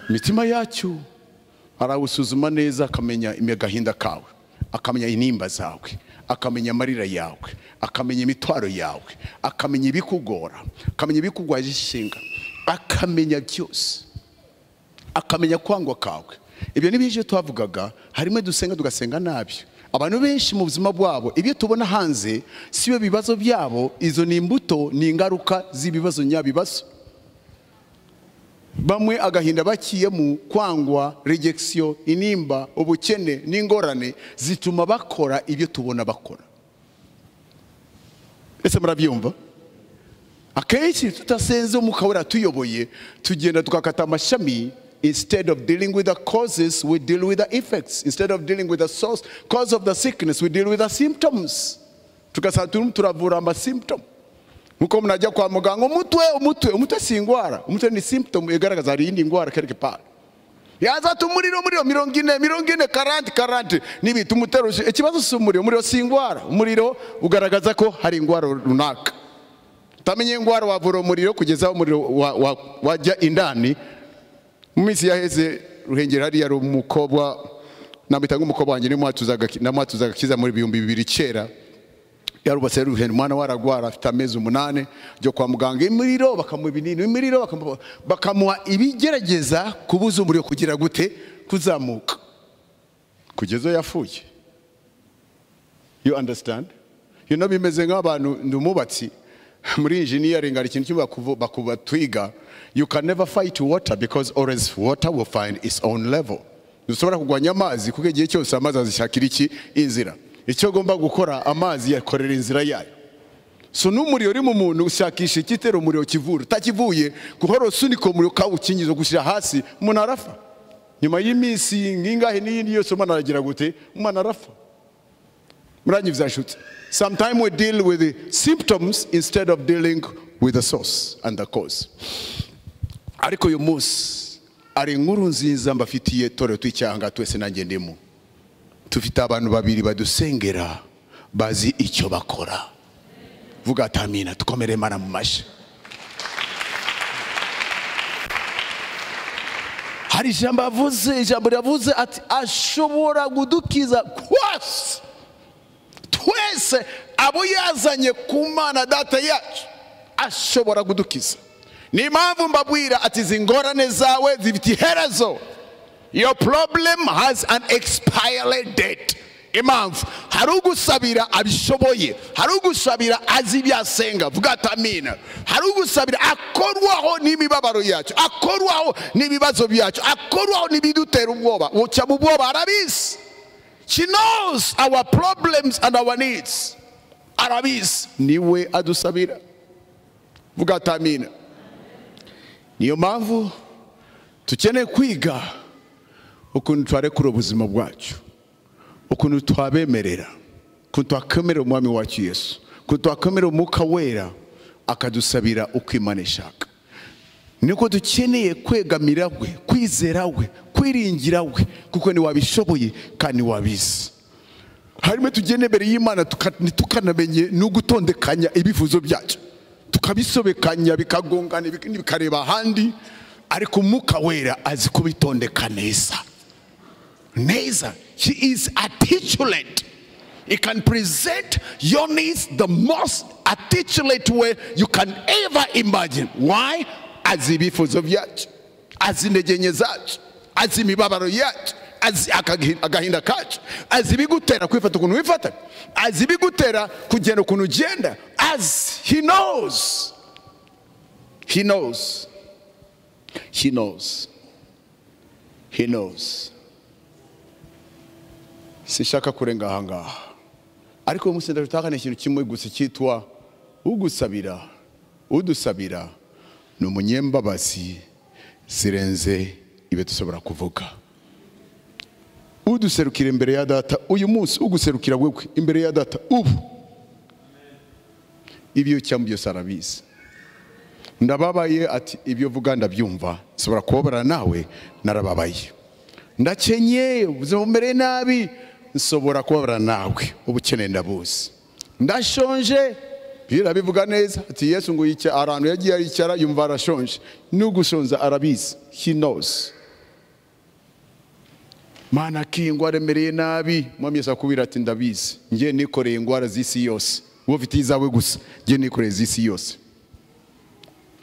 Imitima yacu arawusuzuma neza, akamenya imigahinda kawe, akamenya intimba zawe, akamenya amarira yawe, akamenya imitwaro yawe, akamenya ibikugora, akamenya ibikugwaje ishinga, akamenya byose, akamenya kwangwa kawe. Ibyo nibyo twavugaga. Harimo dusenga tugasenga nabi. Abantu benshi mu buzima bwabo ibyo tubona hanze siyo bibazo byabo, izo ni imbuto, ni ingaruka z'ibibazo nyabibazo. Bamwe agahinda bakiye mu kwangwa, rejection, inimba, ubukene n'ingorane zituma bakora ibyo tubona bakora. Ese murabyumva? Akenshi tutasenze umwuka wera tuyoboye, tugenda tukakata amashami. Instead of dealing with the causes, we deal with the effects. Instead of dealing with the cause of the sickness, we deal with the symptoms. Tukasatu turavura ama symptom. Muko mnajya kwa muganga umutwe singwara. Umutwe ni symptom igaragaza ari indi ngwara quelque part. Yaza tumuriro 40 40 nibi tumuteruje ikibazo cy'umuriro singwara. Umuriro ugaragaza ko hari ingwara runaka. Tamenye ingwara wavura umuriro kugeza umuriro wajya indani. Mumisi yaheze Ruhengeri hari yari umukobwa nabitanga umukobwa wanjye namwatuzaga kiza muri 2000 kera. Yarubase Ruhengeri mwana waragwara afite amezi 8 byo kwa muganga, imiriro bakamuha ibinini, imiriro bakamuha ibigerageza kubuza umuriro kugira gute kuzamuka kugeza yafuye. You understand? You know bimeze nk'abantu ndumubatsi muri engineering ari ikintu bakubatuiga. You can never fight water because always water will find its own level. Dusobora kugwanya amazi kuko igihe cyose amazi azishakira iki inzira. Icyo gomba gukora amazi yakorera inzira yayo. So n'umuriro uri mu muntu ushakisha ikitero umuriro kivura takivuye guhoro suniko umuriro kawukingizo gushira hasi umuntu arafa. Nyuma y'iminsi ngingahe n'iyindi yose umwana aragira gute umwana arafa. Sometimes we deal with the symptoms instead of dealing with the source and the cause. Ariko uyu munsi ari inkuru nziza mbafitiye tore twicyanga twese nanjye ndimo. Tufite abantu babiri badusengera bazi icyo bakora. Vuga ati amina, tukomere Imana mu mashyi. Hari ijambo yavuze ati ashobora gudukiza kwose. Twese abo yazanye ku Mana data yacu ashobora gudukiza. Ni impamvu mbabwira ati zingorane zawe zifite iherezo. Your problem has an expiry date. Impamvu hari ugusabira abishoboye, hari ugusabira azi ibyasenga. Vuga ati amina. Hari ugusabira akorwaho n'imibabaro yacu, akorwaho n'ibibazo byacu, akorwaho n'ibidutera ubwoba. Uca mu bwoba arabizi. She knows our problems and our needs. Arabizi niwe adusabira. Vuga ati amina. Niyo mpamvu tukeneye kwiga ukuntu twarekura ubuzima bwacu, ukuntu twabemerera, ukuntu twakemerera umwami wacu Yesu, ukuntu twakemerera umwuka wera akadusabira uko Imana ishaka. Niko dukeneye kwegamira we, kwizera we, kwiringira we, kuko ni wabishoboye kandi wabizi. Harimo tugende imbere y'Imana tukanamenye no gutondekanya ibifuzo byacu, tukabisobekanya bikagongana bikareba ahandi, ariko umwuka wera azi kubitondeka neza. He is articulate. He can present your needs the most articulate way you can ever imagine. Why? Azi ibifuzo byacu, azi intege nke zacu, azi imibabaro yacu, azi agahinda kacu, azi ibigutera kwifata ukuntu wifata, azi ibigutera kugenda ukuntu ugenda. As he knows. He knows. He knows. He knows. Sishaka kurenga ahangaha, ariko umunsi ndarutakana ikintu kimwe gusa cyitwa ugusabira. Udusabira ni umunyembabazi zirenze ibe dushobora kuvuga. Uduserukira imbere ya data uyu munsi, uguserukira wewe imbere ya data ubu. Ibyo cyambu byose arabizi. Ndababaye ati ibyo vuga ndabyumva, sobora kubabara nawe narababaye. Ndakenye uzomere nabi, nsobora kubabara nawe ubukene ndabuzi. Ndashonje birabivuga neza ati Yesu ngo yica arantu yagiye aricara yumva arashonje. Nugushonza arabizi. He knows. Mana kingwa remereye nabi, mwami Yesu akubira ati ndabizi. Ngiye nikoreye ingwara z'isi yose. Wowe ufite izawe gusa, ngiye nikoreye z'isi yose.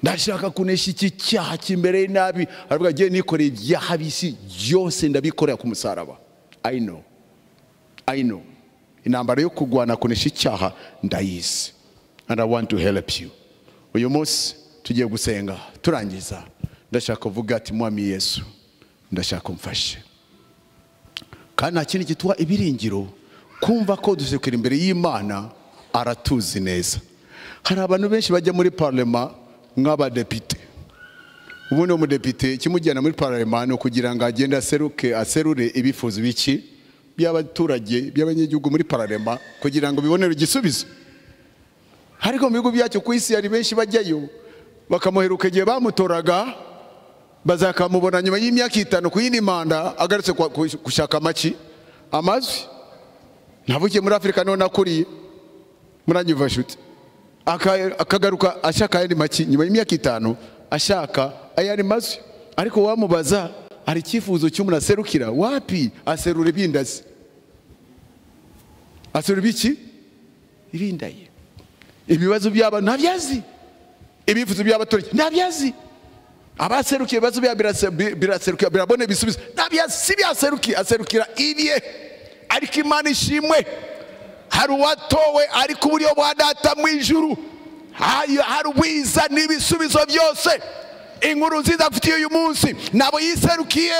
Ndashaka kunesha iki cyaha kimbere nabi, aravuga ngiye nikoreye ibyaha bisi byose ndabikorera ku musaraba. I know. Intambara yo kugwana kunesha icyaha ndayizi. And I want to help you. Uyu munsi tugiye gusenga turangiza. Ndashaka kuvuga ati mwami Yesu, ndashaka umfashe. Kandi nta kintu gitwa ibiringiro kumva ko dusekera imbere y'Imana aratuzi neza. Hari abantu benshi bajya muri parlement nk'abadepite. Ubundi umudepite kimujyana muri parlement no kugira ngo agende aserure ibifuzo biki by'abaturage by'abanyagihugu muri parlement kugira ngo bibonere igisubizo. Ariko mu bihugu byacu ku isi hari benshi bajyayo bakamuheruka igihe bamutoraga, bazakamubona nyuma y'imyaka 5 ku yindi manda agarutse gushaka amazwi. Navukiye muri Afrika none nakuriye muranyumva shuti, akagaruka ashaka ayandi maki nyuma y'imyaka 5 ashaka ayandi mazwi. Ariko wamubaza hari icyifuzo cy'umuntu aserukira wapi? Aserura ibindazi. Aserura biki? Ibindaye. Ibibazo by'aba ntabyazi, ibifuzo by'abaturage ntabyazi. Abaserukiye ibibazo biraserukira birabone bisubizo ntabyazi. Si byaserukiye, aserukira ibiye. Ariko Imana ishimwe, hari uwatowe ari ku buryo bwa data mu ijuru, hari uwiza n'ibisubizo byose. Inkuru nziza afitiye uyu munsi nabo yiserukiye,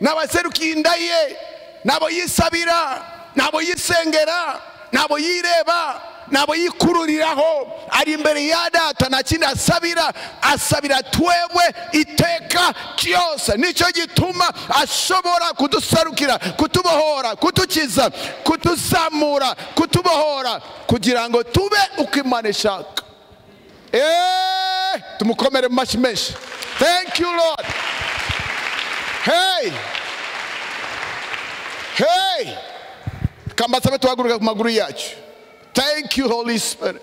n'abaserukiye indaye, nabo yisabira, nabo yisengera, nabo yireba, nabo yikururiraho ari imbere ya data nta kindi asabira, asabira twebwe iteka cyose. Nicyo gituma ashobora kudusarukira, kutubohora, kutukiza, kutuzamura, kutubohora kugira ngo tube uko Imana ishaka. Tumukomere mu mashyi menshi. Thank you Lord. Hey, hey, kambasabe tuhaguruka ku maguru yacu. Thank you Holy Spirit.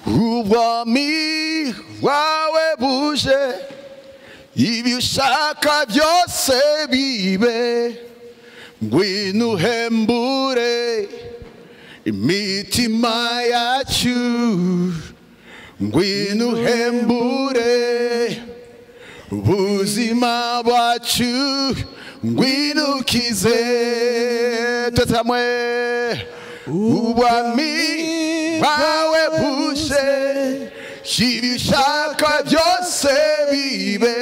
Ubwami wawe buje, ibyo ushaka byose bibe, ngwino uhembure imitima yacu, ngwino uhembure ubuzima bwacu, ngwino ukize. Tesamwe ubwami bwawe buje, ibyo ushaka byose bibe,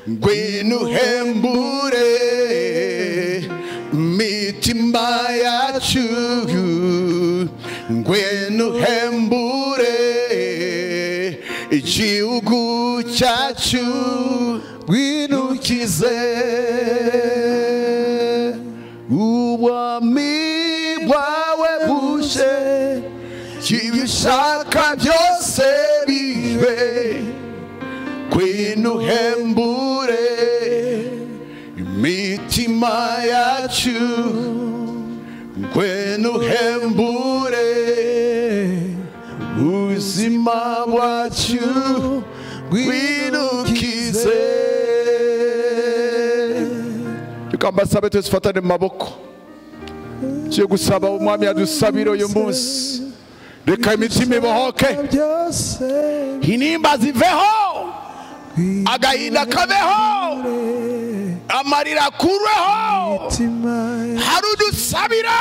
ngwino uhembure imitima yacu, ngwino uhembure igihugu cyacu, ngwino ukize. Ubwami bwawe buje, ibyo ushaka byose bibe, ngwino uhembure imitima yacu, ngwino uhembure ubuzima bwacu, ngwino ukize. Tukambasabe tuzifatane mu maboko, cyo gusaba umwami yadusabira uyu munsi. Reka imitima ibohoke, intimba ziveho, agahinda kabeho, amarira akureho. Hari udusabira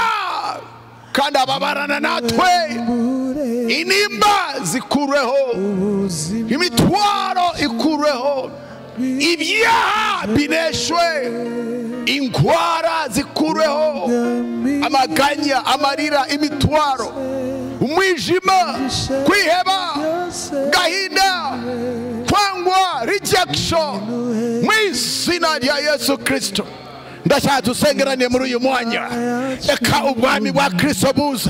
kandi ababarana natwe, intimba zikureho, imitwaro ikureho, ibyaha bineshwe, indwara zikureho, amaganya, amarira, imitwaro, umwijima, kwiheba, gahinda, kwangwa, rejection, mu izina rya Yesu Kristo. Ndashaka dusengerane muri uyu mwanya. Reka ubwami bwa Kristo buze,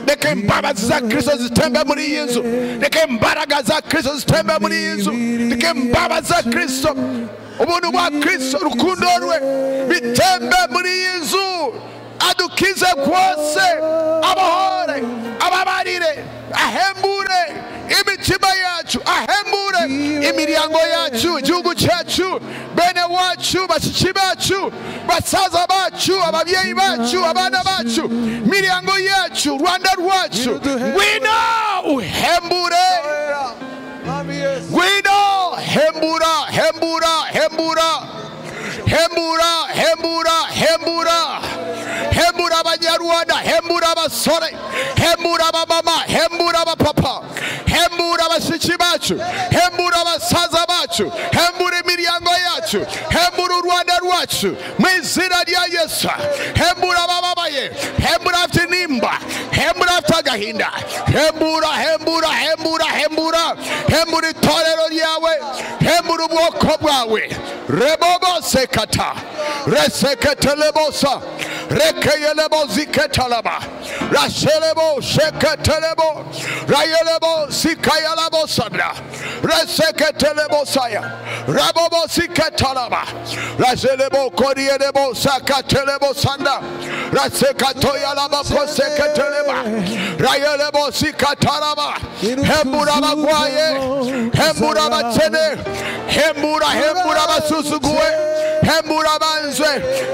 reka imbabazi za Kristo zitembe muri iyi nzu, reka imbaraga za Kristo zitembe muri iyi nzu, reka imbabazi za Kristo, ubuntu bwa Kristo, urukundo rwe bitembe muri iyi nzu. Adukize kwose, abohore, ababarire, ahembure imitima yacu, ahembure imiryango yacu, igihugu cyacu, bene wacu, bashiki bacu, basaza bacu, ababyeyi bacu, abana bacu, imiryango yacu, Rwanda rwacu. Ngwino uhembure, ngwino hembura, hembura, hembura, hembura, hembura, hembura, hembura abanyarwanda, hembura abasore, hembura abamama, hembura abapapa, hembura abashiki bacu, hembura abasaza bacu, hembura imiryango yacu, hembura u Rwanda rwacu mu izina rya Yesu. Hembura abababaye, hembura afite nimba, hembura afite agahinda, hembura, hembura, hembura, hembura, hembura itorero ryawe, hembura ubwoko bwawe. Rebobo sekata, reseketelebosa, rekeyelebo ziketalaba, rashelebo sheketelebo, rayelebo sikayalabo sabra, reseketelebo saya, rabobo siketalaba, rashelebo koriyelebo sakatelebo sanda, rasekatoyalaba koseketeleba, rayelebo sikatalaba. Hembura abagwaye, hembura abakene, hembura, hembura abasuzuguwe, hembura abanzwe,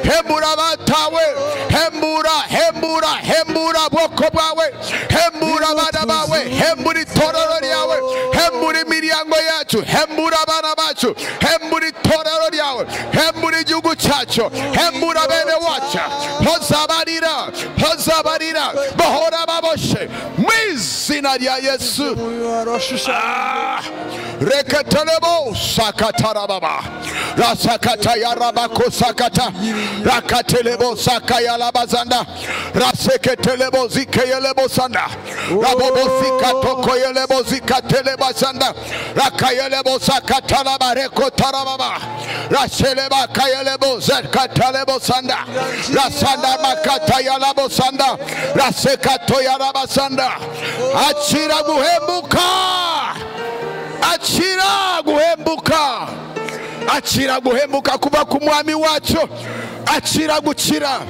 hembura abatawe, hembura, hembura, hembura bwoko bwawe, hembura abana bawe, hembura itorero ryawe, hembura imiryango yacu, hembura abana bacu, hembura itorero ryawe, hembura igihugu cyacu, hembura bene wacu. Hozabarira, hozabarira, bahora baboshe byoroshe mu izina rya Yesu. Reketelebo sakatarababa rasakata yarabako sakata rakatelebo sakayalabazanda raseketelebo zikeyelebo sanda rabobo zikatokoyelebo zikateleba sanda rakayelebo sakatalaba rekotarababa raseleba kayelebo zakatalebo sanda rasanda makata yalabo sanda rasekato yaraba sanda. Achira guhembuka, achira guhembuka, achira guhembuka kuva ku mwami wacu, achira gukira,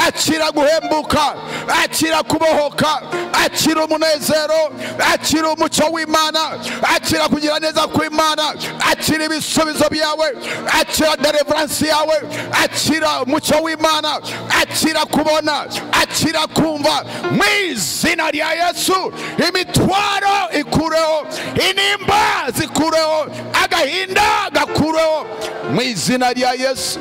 achira guhembuka, achira kubohoka, achira umunezero, achira umucyo w'Imana, achira kugira neza kw'Imana, achira ibisubizo byawe, achira deliverance yawe, achira umucyo w'Imana, achira kubona, achira kumva mu izina rya Yesu. Imitwaro ikureho, inimba zikureho, agahinda gakureho mu izina rya Yesu.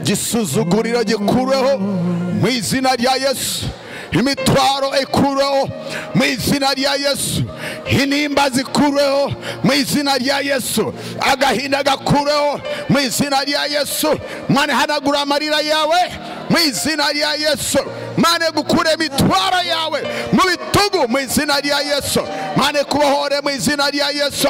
Gisuzuguriro gikureho mu izina rya Yesu. Imitwaro ikureho mu izina rya Yesu. Inimba zikureho mu izina rya Yesu. Agahinda gakureho mu izina rya Yesu. Mane hanagura amarira yawe mu izina rya Yesu. Mane gukure imitwaro yawe mu bitugu mu izina rya Yesu. Mane kubohore mu izina rya Yesu.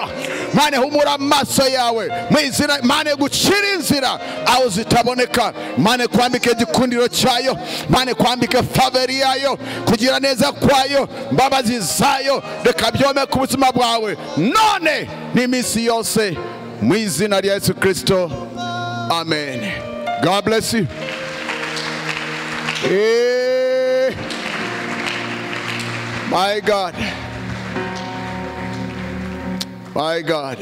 Mane humura amaso yawe mu izina, mane gucira inzira aho zitaboneka, mane kwambike igikundiro cyayo, mane kwambike faveri yayo, kugira neza kwayo, mbabazi zayo, reka byome ku buzima bwawe none n'iminsi yose mu izina rya Yesu Kristo. Amen. God bless you. My God. My God.